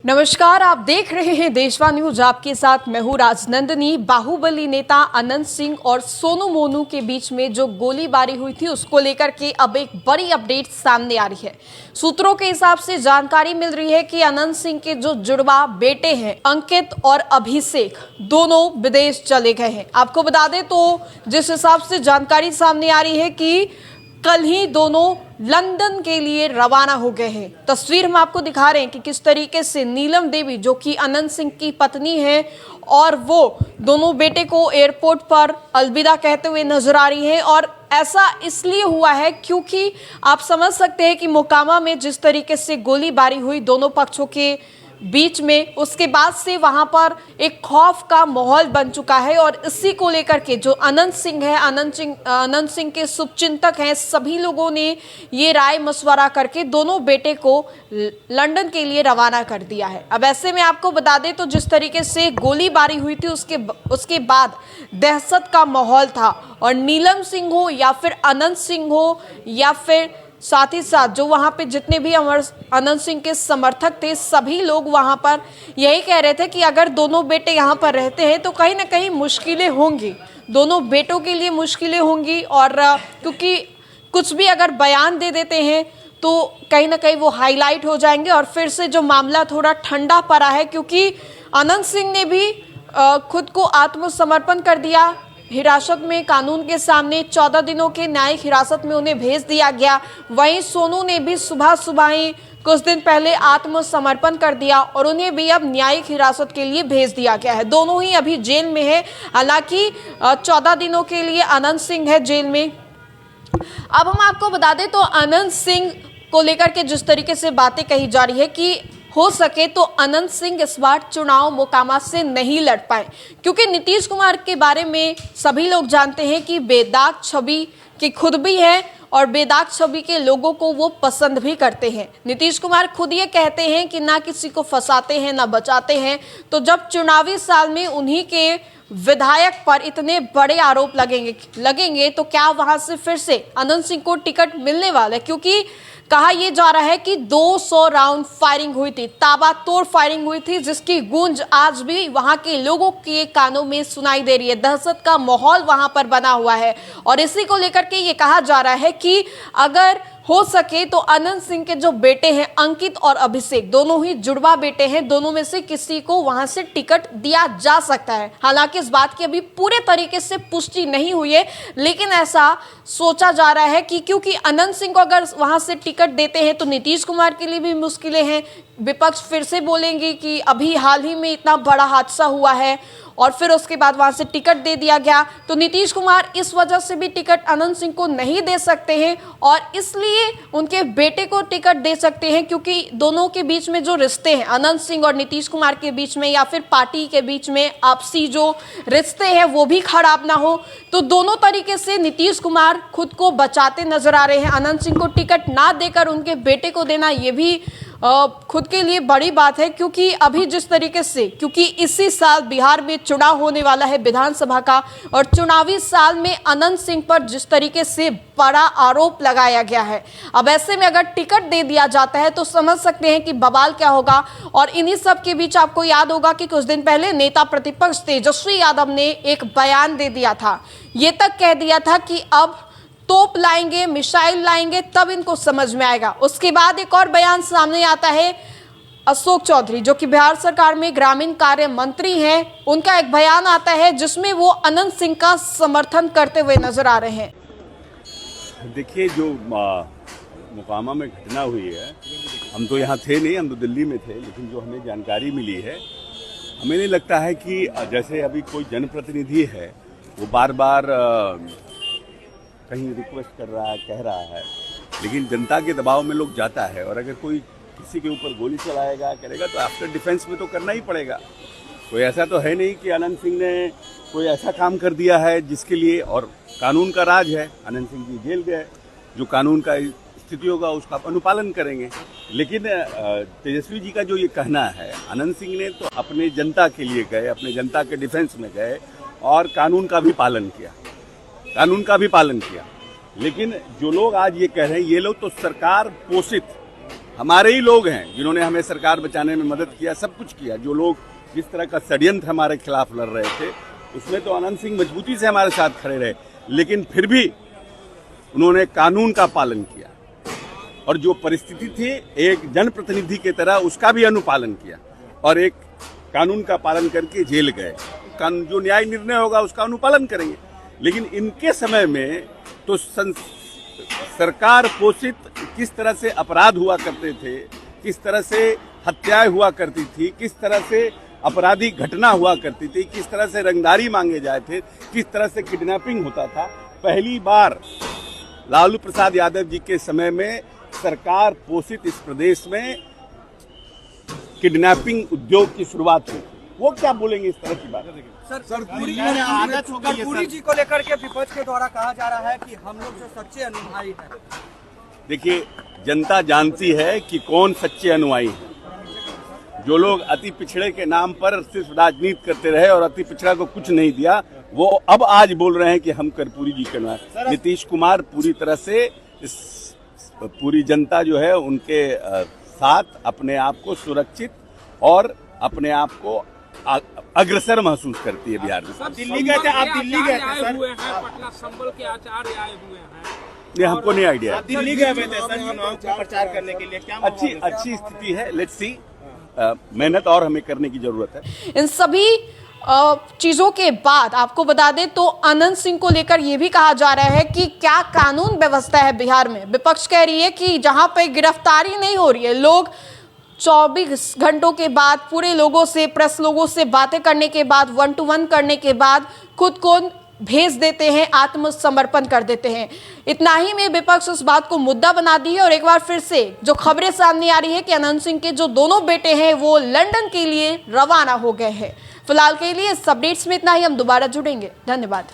नमस्कार, आप देख रहे हैं देशवा न्यूज। आपके साथ मैं हूं राजनंदनी। बाहुबली नेता अनंत सिंह और सोनू मोनू के बीच में जो गोलीबारी हुई थी उसको लेकर के अब एक बड़ी अपडेट सामने आ रही है। सूत्रों के हिसाब से जानकारी मिल रही है कि अनंत सिंह के जो जुड़वा बेटे हैं अंकित और अभिषेक, दोनों विदेश चले गए हैं। आपको बता दें तो जिस हिसाब से जानकारी सामने आ रही है कि कल ही दोनों लंदन के लिए रवाना हो गए हैं। तस्वीर हम आपको दिखा रहे हैं कि किस तरीके से नीलम देवी, जो कि अनंत सिंह की पत्नी है, और वो दोनों बेटे को एयरपोर्ट पर अलविदा कहते हुए नजर आ रही है। और ऐसा इसलिए हुआ है क्योंकि आप समझ सकते हैं कि मोकामा में जिस तरीके से गोलीबारी हुई दोनों पक्षों के बीच में, उसके बाद से वहां पर एक खौफ का माहौल बन चुका है। और इसी को लेकर के जो अनंत सिंह है, अनंत सिंह के शुभचिंतक हैं, सभी लोगों ने ये राय मशवरा करके दोनों बेटे को लंदन के लिए रवाना कर दिया है। अब ऐसे में आपको बता दें तो जिस तरीके से गोलीबारी हुई थी उसके बाद दहशत का माहौल था। और नीलम सिंह हो या फिर अनंत सिंह हो या फिर साथ ही साथ जो वहां पे जितने भी अनंत सिंह के समर्थक थे, सभी लोग वहां पर यही कह रहे थे कि अगर दोनों बेटे यहां पर रहते हैं तो कहीं ना कहीं मुश्किलें होंगी, दोनों बेटों के लिए मुश्किलें होंगी। और क्योंकि कुछ भी अगर बयान दे देते हैं तो कहीं ना कहीं वो हाईलाइट हो जाएंगे। और फिर से जो मामला थोड़ा ठंडा पड़ा है क्योंकि अनंत सिंह ने भी खुद को आत्मसमर्पण कर दिया। हिरासत में कानून के सामने 14 दिनों के न्यायिक हिरासत में उन्हें भेज दिया गया। वहीं सोनू ने भी सुबह ही कुछ दिन पहले आत्मसमर्पण कर दिया और उन्हें भी अब न्यायिक हिरासत के लिए भेज दिया गया है। दोनों ही अभी जेल में है। हालांकि 14 दिनों के लिए अनंत सिंह है जेल में। अब हम आपको बता दें तो अनंत सिंह को लेकर के जिस तरीके से बातें कही जा रही है कि हो सके तो अनंत सिंह इस बार चुनाव मोकामा से नहीं लड़ पाए, क्योंकि नीतीश कुमार के बारे में सभी लोग जानते हैं कि बेदाग छवि के खुद भी है और बेदाग छवि के लोगों को वो पसंद भी करते हैं। नीतीश कुमार खुद ये कहते हैं कि ना किसी को फंसाते हैं ना बचाते हैं। तो जब चुनावी साल में उन्हीं के विधायक पर इतने बड़े आरोप लगेंगे तो क्या वहां से फिर से अनंत सिंह को टिकट मिलने वाला है? क्योंकि कहा यह जा रहा है कि 200 राउंड फायरिंग हुई थी, ताबड़तोड़ फायरिंग हुई थी, जिसकी गूंज आज भी वहां के लोगों के कानों में सुनाई दे रही है। दहशत का माहौल वहां पर बना हुआ है। और इसी को लेकर के ये कहा जा रहा है कि अगर हो सके तो अनंत सिंह के जो बेटे हैं अंकित और अभिषेक, दोनों ही जुड़वा बेटे हैं, दोनों में से किसी को वहां से टिकट दिया जा सकता है। हालांकि इस बात की अभी पूरे तरीके से पुष्टि नहीं हुई है, लेकिन ऐसा सोचा जा रहा है कि क्योंकि अनंत सिंह को अगर वहां से टिकट देते हैं तो नीतीश कुमार के लिए भी मुश्किलें हैं। विपक्ष फिर से बोलेंगे कि अभी हाल ही में इतना बड़ा हादसा हुआ है और फिर उसके बाद वहां से टिकट दे दिया गया, तो नीतीश कुमार इस वजह से भी टिकट अनंत सिंह को नहीं दे सकते हैं और इसलिए उनके बेटे को टिकट दे सकते हैं। क्योंकि दोनों के बीच में जो रिश्ते हैं, अनंत सिंह और नीतीश कुमार के बीच में या फिर पार्टी के बीच में आपसी जो रिश्ते हैं वो भी खराब ना हो। तो दोनों तरीके से नीतीश कुमार खुद को बचाते नजर आ रहे हैं। अनंत सिंह को टिकट ना देकर उनके बेटे को देना ये भी खुद के लिए बड़ी बात है। क्योंकि अभी जिस तरीके से, क्योंकि इसी साल बिहार में चुनाव होने वाला है विधानसभा का, और चुनावी साल में अनंत सिंह पर जिस तरीके से बड़ा आरोप लगाया गया है, अब ऐसे में अगर टिकट दे दिया जाता है तो समझ सकते हैं कि बवाल क्या होगा। और इन्हीं सब के बीच आपको याद होगा कि कुछ दिन पहले नेता प्रतिपक्ष तेजस्वी यादव ने एक बयान दे दिया था, ये तक कह दिया था कि अब तोप लाएंगे, मिसाइल लाएंगे, तब इनको समझ में आएगा। उसके बाद एक और बयान सामने आता है अशोक चौधरी, जो कि बिहार सरकार में ग्रामीण कार्य मंत्री हैं, उनका एक बयान आता है जिसमें वो अनंत सिंह का समर्थन करते हुए नजर आ रहे हैं। देखिए, जो मोकामा में घटना हुई है, हम तो यहाँ थे नहीं, हम तो दिल्ली में थे, लेकिन जो हमें जानकारी मिली है, हमें नहीं लगता है कि जैसे अभी कोई जनप्रतिनिधि है वो बार बार कहीं रिक्वेस्ट कर रहा है, कह रहा है, लेकिन जनता के दबाव में लोग जाता है। और अगर कोई किसी के ऊपर गोली चलाएगा, करेगा, तो आफ्टर डिफेंस में तो करना ही पड़ेगा। कोई ऐसा तो है नहीं कि अनंत सिंह ने कोई ऐसा काम कर दिया है जिसके लिए, और कानून का राज है, अनंत सिंह जी जेल गए, जो कानून का स्थिति होगा उसका अनुपालन करेंगे। लेकिन तेजस्वी जी का जो ये कहना है, अनंत सिंह ने तो अपने जनता के लिए गए, अपने जनता के डिफेंस में गए और कानून का भी पालन किया, लेकिन जो लोग आज ये कह रहे हैं, ये लोग तो सरकार पोषित, हमारे ही लोग हैं जिन्होंने हमें सरकार बचाने में मदद किया, सब कुछ किया। जो लोग जिस तरह का षड्यंत्र हमारे खिलाफ लड़ रहे थे उसमें तो अनंत सिंह मजबूती से हमारे साथ खड़े रहे, लेकिन फिर भी उन्होंने कानून का पालन किया और जो परिस्थिति थी एक जनप्रतिनिधि की तरह उसका भी अनुपालन किया और एक कानून का पालन करके जेल गए। जो न्याय निर्णय होगा उसका अनुपालन करेंगे। लेकिन इनके समय में तो सरकार पोषित किस तरह से अपराध हुआ करते थे, किस तरह से हत्याएं हुआ करती थी, किस तरह से आपराधिक घटना हुआ करती थी, किस तरह से रंगदारी मांगे जाए थे, किस तरह से किडनैपिंग होता था। पहली बार लालू प्रसाद यादव जी के समय में सरकार पोषित इस प्रदेश में किडनैपिंग उद्योग की शुरुआत हुई। वो क्या बोलेंगे इस तरह की बात? सर कर्पूरी जी को लेकर के विपक्ष के द्वारा कहा जा रहा है कि हम लोग जो सच्चे अनुयायी हैं। देखिए, जनता जानती है कि कौन सच्चे अनुयायी हैं। जो लोग अति पिछड़े के नाम पर सिर्फ राजनीति करते रहे और अति पिछड़ा को कुछ नहीं दिया, वो अब आज बोल रहे हैं कि हम कर्पूरी जी के अनुयायी। नीतीश कुमार पूरी तरह से इस पूरी जनता जो है उनके साथ अपने आप को सुरक्षित और अपने आप को अग्रसर महसूस करती है बिहार में। दिल्ली गए थे आप? दिल्ली गए थे सर? पटना संबल के आचार्य आए हुए हैं। ये हमको नहीं आइडिया है। दिल्ली गए हुए थे सर चुनाव का प्रचार करने के लिए। क्या अच्छी स्थिति है, लेट्स सी। मेहनत और हमें करने की जरूरत है। इन सभी चीजों के बाद आपको बता दें तो अनंत सिंह को लेकर यह भी कहा जा रहा है कि क्या कानून व्यवस्था है बिहार में। विपक्ष कह रही है कि जहां पर गिरफ्तारी नहीं हो रही है, लोग 24 घंटों के बाद पूरे लोगों से, प्रेस लोगों से बातें करने के बाद, 1-to-1 करने के बाद खुद को भेज देते हैं, आत्मसमर्पण कर देते हैं। इतना ही में विपक्ष उस बात को मुद्दा बना दी है और एक बार फिर से जो खबरें सामने आ रही है कि अनंत सिंह के जो दोनों बेटे हैं वो लंदन के लिए रवाना हो गए हैं। फिलहाल के लिए इस अपडेट्स में इतना ही। हम दोबारा जुड़ेंगे। धन्यवाद।